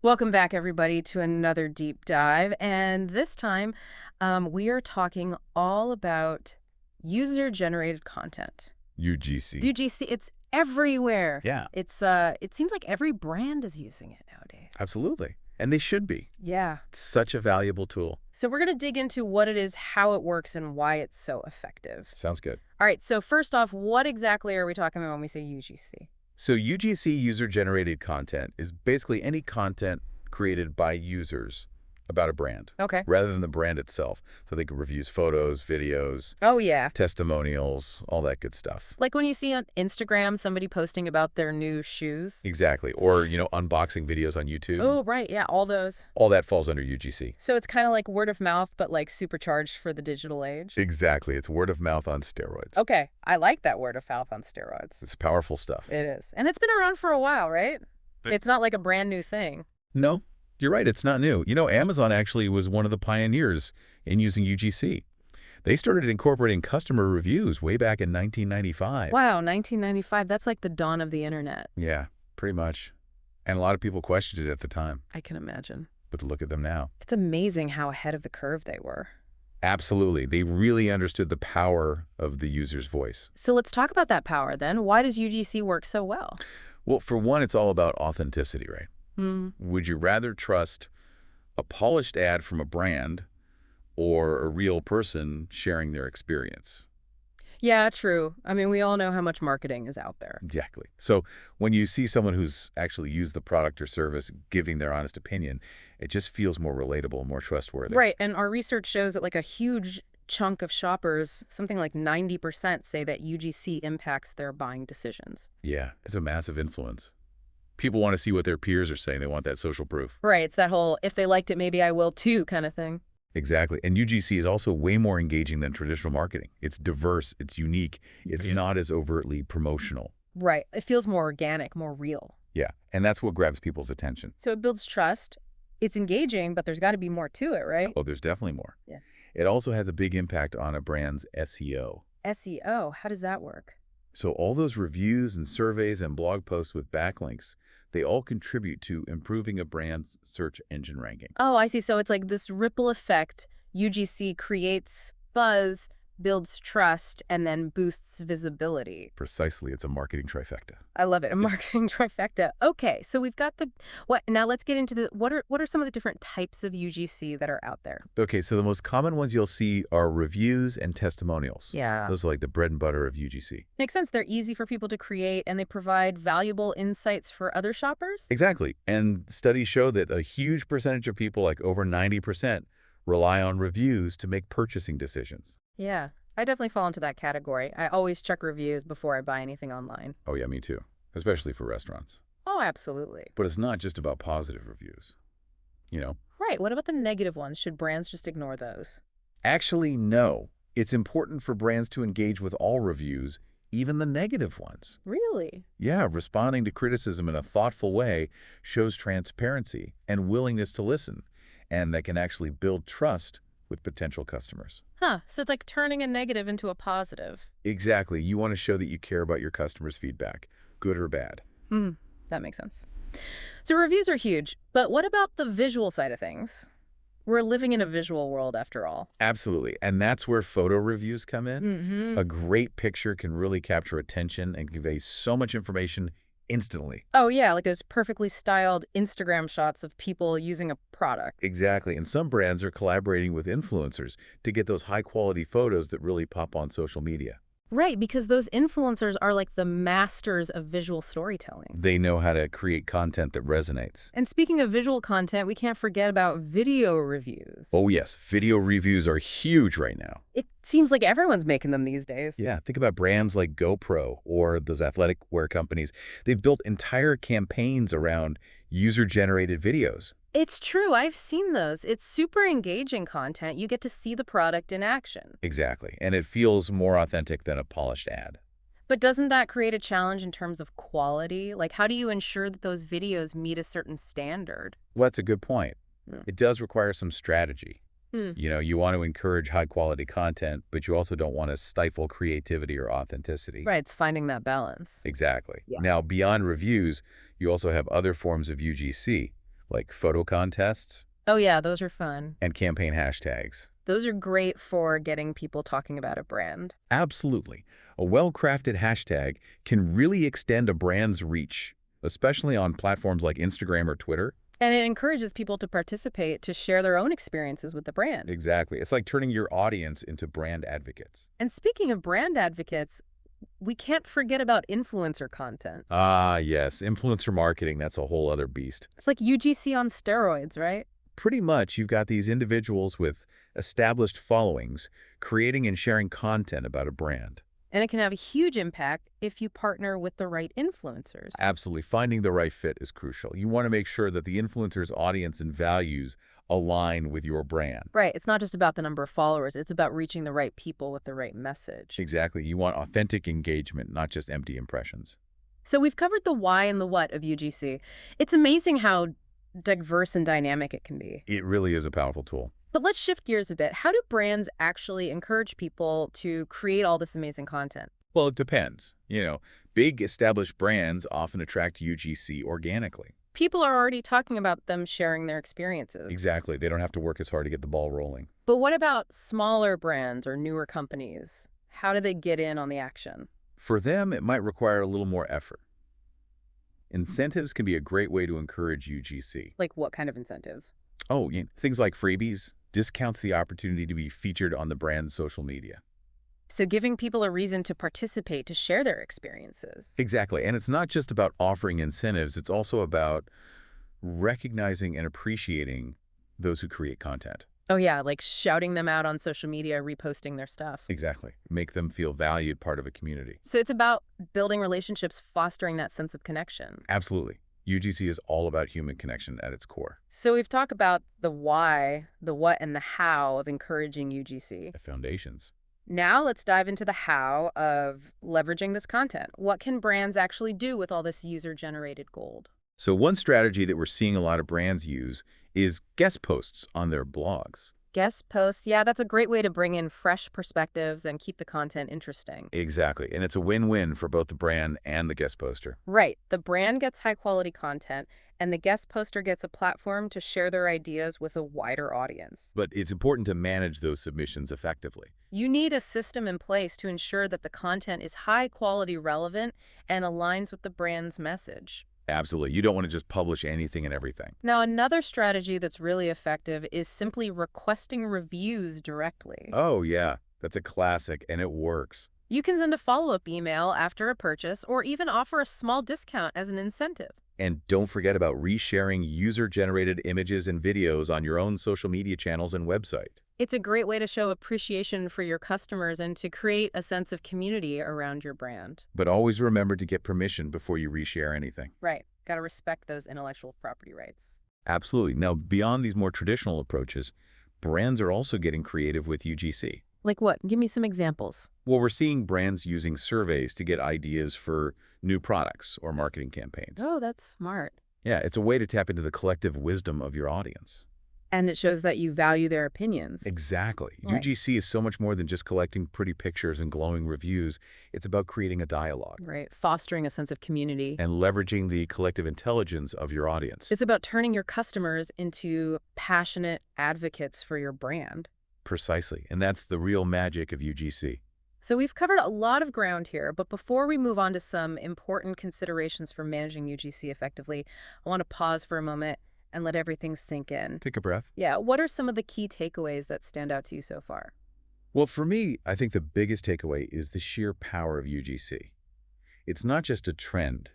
Welcome back, everybody, to another deep dive. And this time, we are talking all about user-generated content. UGC. UGC, it's everywhere. Yeah, It seems like every brand is using it nowadays. absolutely. And they should be. Yeah. It's such a valuable tool. So we're going to dig into what it is, how it works, and why it's so effective. Sounds good. All right, so first off, what exactly are we talking about when we say UGC? So UGC, user-generated content, is basically any content created by users about a brand, Okay. rather than the brand itself. So they can review photos, videos, Oh, yeah. testimonials, all that good stuff. Like when you see on Instagram somebody posting about their new shoes. Exactly. Or, unboxing videos on YouTube. Oh, right. Yeah, all those. All that falls under UGC. So it's kind of like word of mouth, but like supercharged for the digital age? Exactly. It's word of mouth on steroids. Okay. I like that word of mouth on steroids. It's powerful stuff. It is. And it's been around for a while, right? But- It's not like a brand new thing. No, you're right. It's not new. Amazon actually was one of the pioneers in using UGC. They started incorporating customer reviews way back in 1995. Wow, 1995. That's like the dawn of the internet. Yeah, pretty much. And a lot of people questioned it at the time. I can imagine. But look at them now. It's amazing how ahead of the curve they were. Absolutely. They really understood the power of the user's voice. So let's talk about that power then. Why does UGC work so well? Well, for one, it's all about authenticity, right? Would you rather trust a polished ad from a brand or a real person sharing their experience? Yeah, true. I mean, we all know how much marketing is out there. Exactly. So when you see someone who's actually used the product or service giving their honest opinion, it just feels more relatable, more trustworthy. Right. And our research shows that like a huge chunk of shoppers, something like 90%, say that UGC impacts their buying decisions. Yeah, it's a massive influence. People want to see what their peers are saying. They want that social proof. Right. It's that whole, if they liked it, maybe I will too kind of thing. Exactly. And UGC is also way more engaging than traditional marketing. It's diverse. It's unique. It's not as overtly promotional. Right. It feels more organic, more real. Yeah. And that's what grabs people's attention. So it builds trust. It's engaging, but there's got to be more to it, right? Oh, there's definitely more. Yeah. It also has a big impact on a brand's SEO. SEO, how does that work? So all those reviews and surveys and blog posts with backlinks, they all contribute to improving a brand's search engine ranking. Oh, I see. So it's like this ripple effect. UGC creates buzz, builds trust, and then boosts visibility. Precisely. It's a marketing trifecta. I love it. A marketing trifecta. Okay, so we've got the what now let's get into the what are some of the different types of UGC that are out there? Okay, so the most common ones you'll see are reviews and testimonials. Yeah. Those are like the bread and butter of UGC. Makes sense. They're easy for people to create and they provide valuable insights for other shoppers. Exactly. And studies show that a huge percentage of people, like over 90%, rely on reviews to make purchasing decisions. Yeah, I definitely fall into that category. I always check reviews before I buy anything online. Oh yeah, me too. Especially for restaurants. Oh, absolutely. But it's not just about positive reviews. Right. What about the negative ones? Should brands just ignore those? Actually, no. It's important for brands to engage with all reviews, even the negative ones. Really? Yeah, responding to criticism in a thoughtful way shows transparency and willingness to listen, and that can actually build trust with potential customers. Huh. So it's like turning a negative into a positive. Exactly. You want to show that you care about your customers' feedback, good or bad. That makes sense. So reviews are huge, but what about the visual side of things? We're living in a visual world after all. Absolutely. And that's where photo reviews come in. A great picture can really capture attention and convey so much information instantly. Oh, yeah, like those perfectly styled Instagram shots of people using a product. Exactly. And some brands are collaborating with influencers to get those high-quality photos that really pop on social media. Right, because those influencers are like the masters of visual storytelling. They know how to create content that resonates. And speaking of visual content, we can't forget about video reviews. Oh, yes. Video reviews are huge right now. It seems like everyone's making them these days. Yeah, think about brands like GoPro or those athletic wear companies. They've built entire campaigns around user-generated videos. It's true. I've seen those. It's super engaging content. You get to see the product in action. Exactly. And it feels more authentic than a polished ad. But doesn't that create a challenge in terms of quality? Like, how do you ensure that those videos meet a certain standard? Well, that's a good point. It does require some strategy. Hmm. You want to encourage high-quality content, but you also don't want to stifle creativity or authenticity. Right, it's finding that balance. Exactly. Yeah. Now, beyond reviews, you also have other forms of UGC, like photo contests Oh yeah, those are fun. and campaign hashtags. Those are great for getting people talking about a brand. Absolutely. A well-crafted hashtag can really extend a brand's reach, especially on platforms like Instagram or Twitter. And it encourages people to participate, to share their own experiences with the brand. Exactly. It's like turning your audience into brand advocates. And speaking of brand advocates, we can't forget about influencer content. Ah, yes. Influencer marketing, that's a whole other beast. It's like UGC on steroids, right? Pretty much, you've got these individuals with established followings creating and sharing content about a brand. And it can have a huge impact if you partner with the right influencers. Absolutely. Finding the right fit is crucial. You want to make sure that the influencer's audience and values align with your brand. Right. It's not just about the number of followers. It's about reaching the right people with the right message. Exactly. You want authentic engagement, not just empty impressions. So we've covered the why and the what of UGC. It's amazing how diverse and dynamic it can be. It really is a powerful tool. But let's shift gears a bit. How do brands actually encourage people to create all this amazing content? Well, it depends. Big established brands often attract UGC organically. People are already talking about them sharing their experiences. Exactly. They don't have to work as hard to get the ball rolling. But what about smaller brands or newer companies? How do they get in on the action? For them, it might require a little more effort. Incentives can be a great way to encourage UGC. Like what kind of incentives? Oh, things like freebies, discounts the opportunity to be featured on the brand's social media. So giving people a reason to participate, to share their experiences. Exactly. And it's not just about offering incentives. It's also about recognizing and appreciating those who create content. Oh yeah, like shouting them out on social media, reposting their stuff. Exactly. Make them feel valued, part of a community. So it's about building relationships, fostering that sense of connection. Absolutely. UGC is all about human connection at its core. So we've talked about the why, the what, and the how of encouraging UGC. The foundations. Now let's dive into the how of leveraging this content. What can brands actually do with all this user-generated gold? So one strategy that we're seeing a lot of brands use is guest posts on their blogs. Guest posts, yeah, that's a great way to bring in fresh perspectives and keep the content interesting. Exactly. And it's a win-win for both the brand and the guest poster. Right. The brand gets high-quality content, and the guest poster gets a platform to share their ideas with a wider audience. But it's important to manage those submissions effectively. You need a system in place to ensure that the content is high-quality, relevant, and aligns with the brand's message. Absolutely. You don't want to just publish anything and everything. Now, another strategy that's really effective is simply requesting reviews directly. Oh, yeah. That's a classic, and it works. You can send a follow-up email after a purchase or even offer a small discount as an incentive. And don't forget about resharing user-generated images and videos on your own social media channels and website. It's a great way to show appreciation for your customers and to create a sense of community around your brand. But always remember to get permission before you reshare anything. Right. Got to respect those intellectual property rights. Absolutely. Now, beyond these more traditional approaches, brands are also getting creative with UGC. Like what? Give me some examples. Well, we're seeing brands using surveys to get ideas for new products or marketing campaigns. Oh, that's smart. Yeah, it's a way to tap into the collective wisdom of your audience. And it shows that you value their opinions. Exactly. Right. UGC is so much more than just collecting pretty pictures and glowing reviews. It's about creating a dialogue. Right. Fostering a sense of community. And leveraging the collective intelligence of your audience. It's about turning your customers into passionate advocates for your brand. Precisely. And that's the real magic of UGC. So we've covered a lot of ground here, but before we move on to some important considerations for managing UGC effectively, I want to pause for a moment and let everything sink in. Take a breath. Yeah, what are some of the key takeaways that stand out to you so far? Well, for me, I think the biggest takeaway is the sheer power of UGC. It's not just a trend.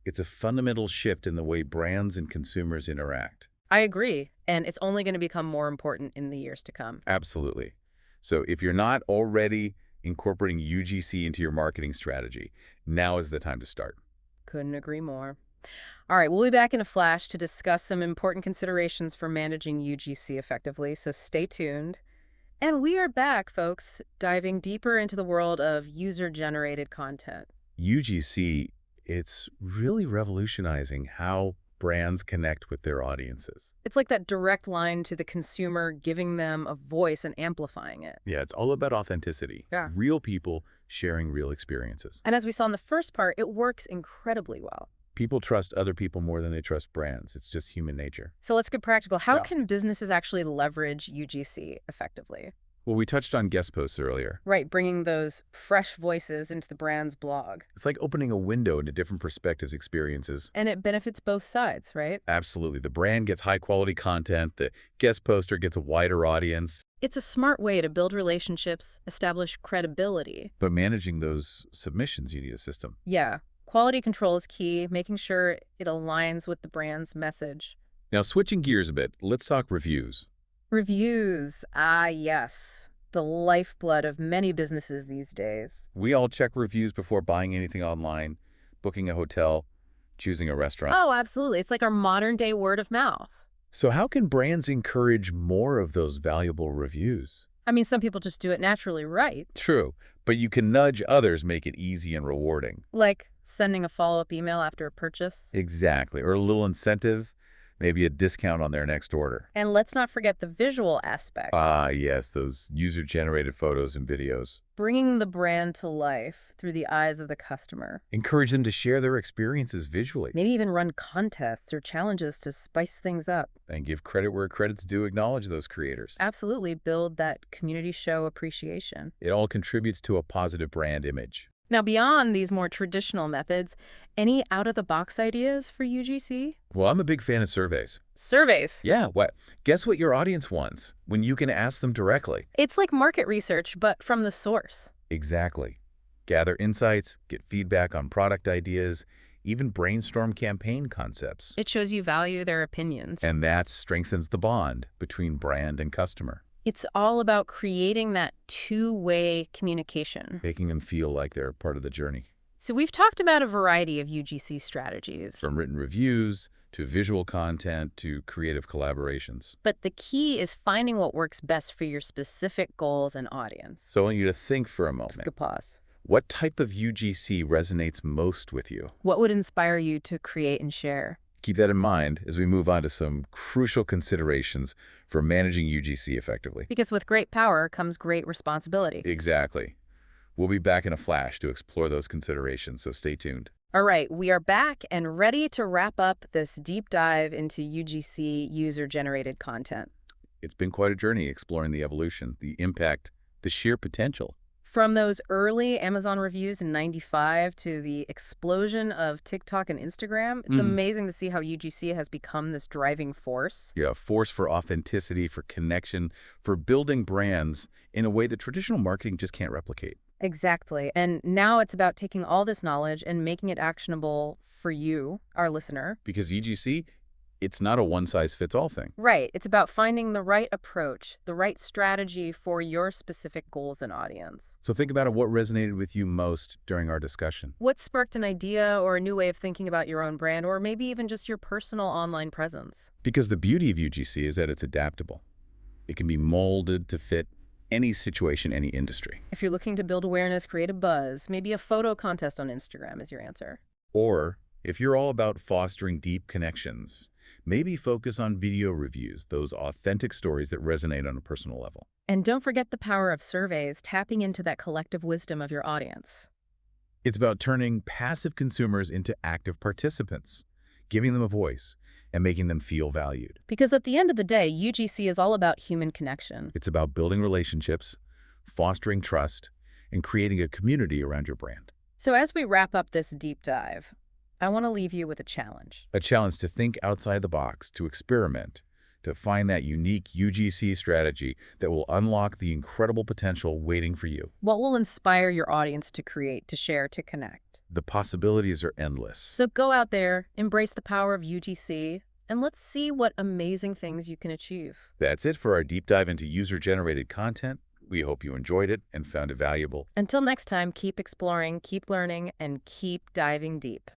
It's a fundamental shift in the way brands and consumers interact. I agree, and it's only going to become more important in the years to come. Absolutely. So if you're not already incorporating UGC into your marketing strategy, now is the time to start. Couldn't agree more. All right, we'll be back in a flash to discuss some important considerations for managing UGC effectively, so stay tuned. And we are back, folks, diving deeper into the world of user-generated content. UGC, it's really revolutionizing how brands connect with their audiences. It's like that direct line to the consumer, giving them a voice and amplifying it. Yeah, it's all about authenticity. Yeah. Real people sharing real experiences. And as we saw in the first part, it works incredibly well. People trust other people more than they trust brands. It's just human nature. So let's get practical. How Yeah. can businesses actually leverage UGC effectively? Well, we touched on guest posts earlier. Right, bringing those fresh voices into the brand's blog. It's like opening a window into different perspectives, experiences. And it benefits both sides, right? Absolutely. The brand gets high-quality content. The guest poster gets a wider audience. It's a smart way to build relationships, establish credibility. But managing those submissions, you need a system. Yeah, quality control is key, making sure it aligns with the brand's message. Now, switching gears a bit, let's talk reviews. Reviews. Ah, yes. The lifeblood of many businesses these days. We all check reviews before buying anything online, booking a hotel, choosing a restaurant. Oh, absolutely. It's like our modern day word of mouth. So how can brands encourage more of those valuable reviews? I mean, some people just do it naturally, right? True, but you can nudge others, make it easy and rewarding. Like sending a follow-up email after a purchase. Exactly, or a little incentive, maybe a discount on their next order. And let's not forget the visual aspect. Ah, yes, those user-generated photos and videos. Bringing the brand to life through the eyes of the customer. Encourage them to share their experiences visually. Maybe even run contests or challenges to spice things up. And give credit where credit's due, acknowledge those creators. Absolutely build that community show appreciation. It all contributes to a positive brand image. Now, beyond these more traditional methods, any out-of-the-box ideas for UGC? Well, I'm a big fan of surveys. Surveys. Yeah, guess what your audience wants when you can ask them directly. It's like market research, but from the source. Exactly. Gather insights, get feedback on product ideas, even brainstorm campaign concepts. It shows you value their opinions. And that strengthens the bond between brand and customer, It's all about creating that two-way communication. making them feel like they're part of the journey. So we've talked about a variety of UGC strategies, From written reviews to visual content to creative collaborations. but the key is finding what works best for your specific goals and audience. So I want you to think for a It's a moment. good pause. What type of UGC resonates most with you? What would inspire you to create and share? Keep that in mind as we move on to some crucial considerations for managing UGC effectively. Because with great power comes great responsibility. Exactly. We'll be back in a flash to explore those considerations, so stay tuned. All right, we are back and ready to wrap up this deep dive into UGC user-generated content. It's been quite a journey exploring the evolution, the impact, the sheer potential. From those early Amazon reviews in '95 to the explosion of TikTok and Instagram, it's amazing to see how UGC has become this driving force. Yeah, a force for authenticity, for connection, for building brands in a way that traditional marketing just can't replicate. Exactly. And now it's about taking all this knowledge and making it actionable for you, our listener. Because UGC, it's not a one-size-fits-all thing. Right. It's about finding the right approach, the right strategy for your specific goals and audience. So think about what resonated with you most during our discussion. What sparked an idea or a new way of thinking about your own brand, or maybe even just your personal online presence? Because the beauty of UGC is that it's adaptable. It can be molded to fit any situation, any industry. If you're looking to build awareness, create a buzz, maybe a photo contest on Instagram is your answer. Or if you're all about fostering deep connections, maybe focus on video reviews, those authentic stories that resonate on a personal level. And don't forget the power of surveys, tapping into that collective wisdom of your audience. It's about turning passive consumers into active participants, giving them a voice, and making them feel valued. Because at the end of the day, UGC is all about human connection. It's about building relationships, fostering trust, and creating a community around your brand. So as we wrap up this deep dive, I want to leave you with a challenge. A challenge to think outside the box, to experiment, to find that unique UGC strategy that will unlock the incredible potential waiting for you. What will inspire your audience to create, to share, to connect? The possibilities are endless. So go out there, embrace the power of UGC, and let's see what amazing things you can achieve. That's it for our deep dive into user-generated content. We hope you enjoyed it and found it valuable. Until next time, keep exploring, keep learning, and keep diving deep.